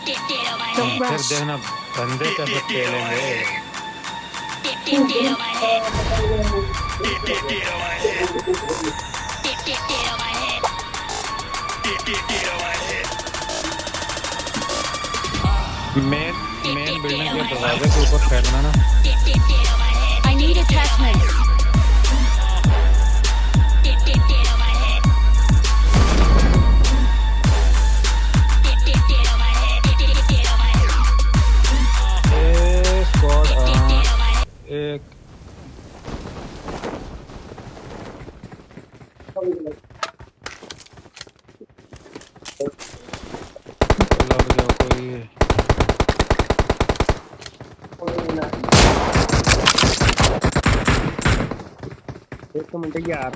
Don't फिर rush. देखना बंदे कैसे पेलेंगे। मेन मेन बिल्डिंग के दरवाजे के ऊपर फैलना ना। I need attachments. स्क्वाड एक लग जाओ कोई। एक मिनट यार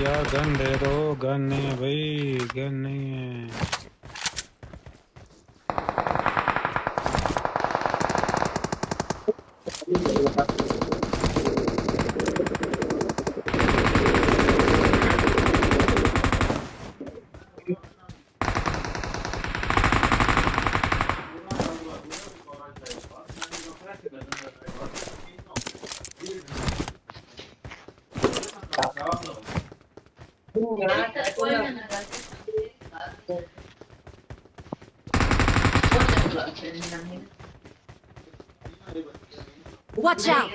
यार गन दे दो। गन नहीं है भाई, गन नहीं है। Watch out.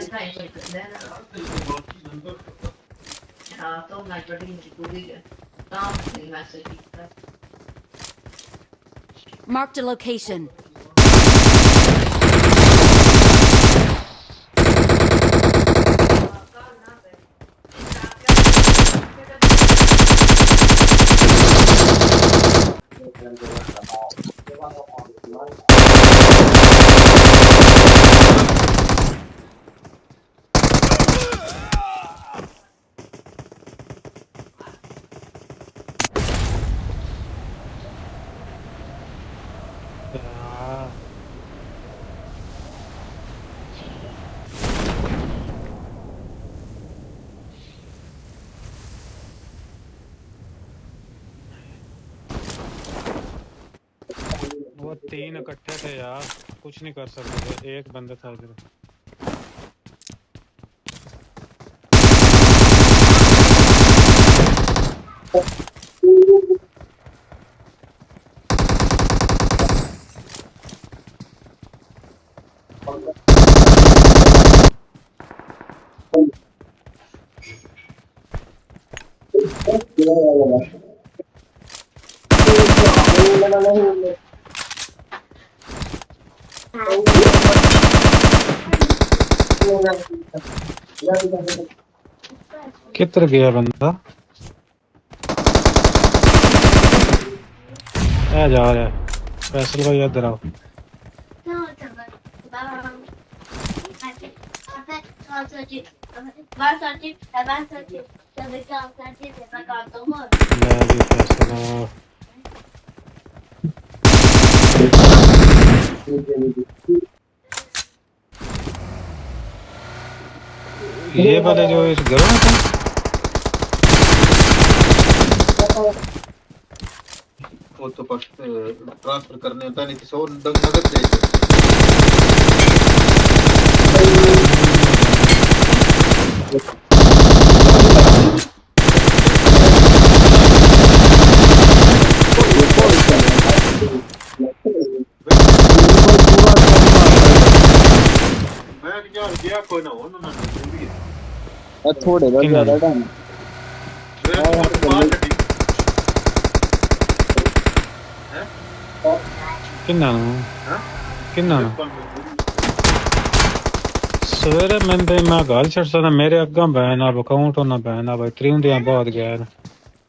Marked a location. यार, वो तीन इकट्ठे थे यार, कुछ नहीं कर सकते थे। एक बंदा था इधर। किधर गया बंदा? आ जा रहा है फैसल भाई, इधर आओ। मैं भी फैसल। ये वाले जो इस घर में थे, वो तो ट्रांसफर करने होता नहीं, किसी और नगद दे मैं गया कोई ना हो ना थोड़े बहुत ज्यादा टाइम किन्ना किन्ना सवेरे मैं गल छड़सा ना मेरे अग्गा बैन अब अकाउंट होना बैन अब त्रिउंदियां बाद गया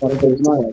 पर देखना है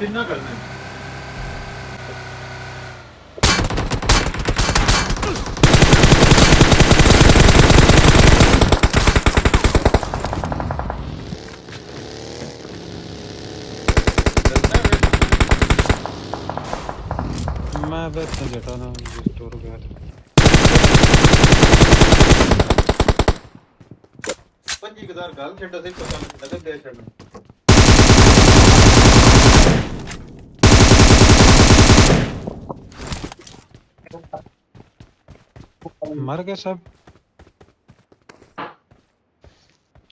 कितना करना है मैं बस जटा ना स्टोर गया पंजी कदार गाल छड्डा से पता नहीं लगत दे छड्डा मर गए सब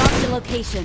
Marked a location.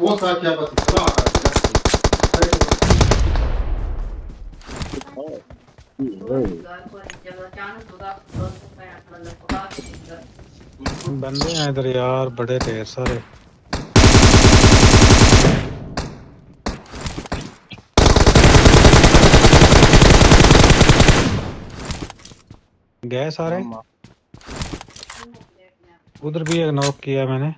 वो साथ क्या बस इतना बंदे हैं इधर यार बड़े ढेर सारे गए सारे उधर भी एक नॉक किया मैंने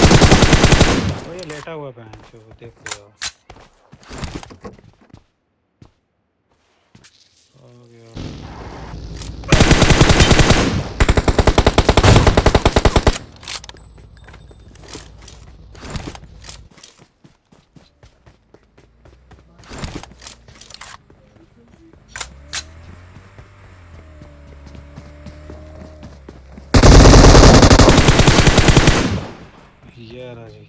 तो ये लेटा हुआ बहन जो देखो यार आ गया ये रहा जी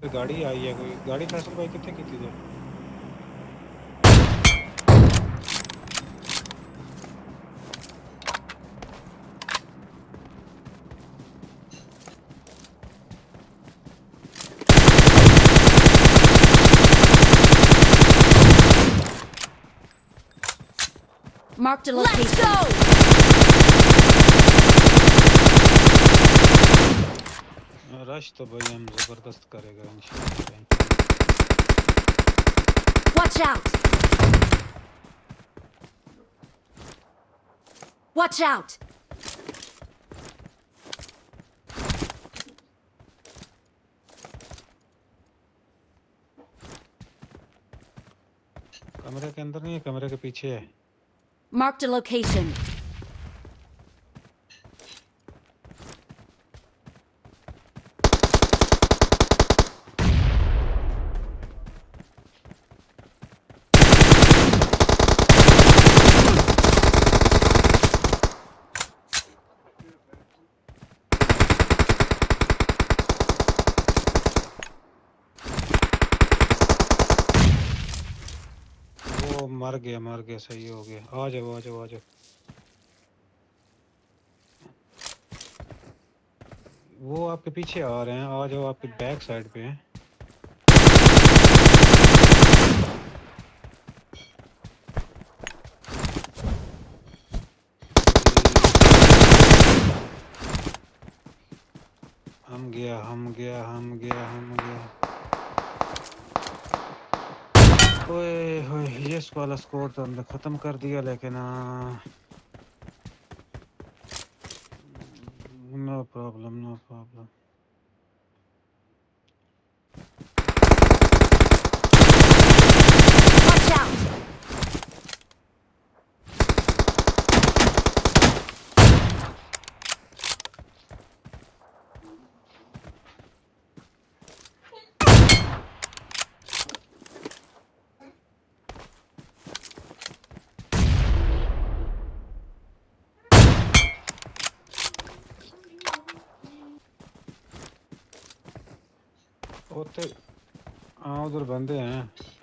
कोई गाड़ी आई है कोई गाड़ी फैसल भाई कितने की थी Marked a location. Let's go! Rush तो भाई हम जबरदस्त करेगा इंशाल्लाह Watch out! Watch out! कमरे के अंदर नहीं है कमरे के पीछे है Marked a location. वो मर गया सही हो गया आ जाओ आ जाओ आ जाओ वो आपके पीछे आ रहे हैं आ जाओ आपकी बैक साइड पे हैं गया हम गया हम गया हम गया। ओए होए ये वाला स्कोर तो हमने खत्म कर दिया लेकिन no problem no problem. Watch out! उधर बंदे हैं।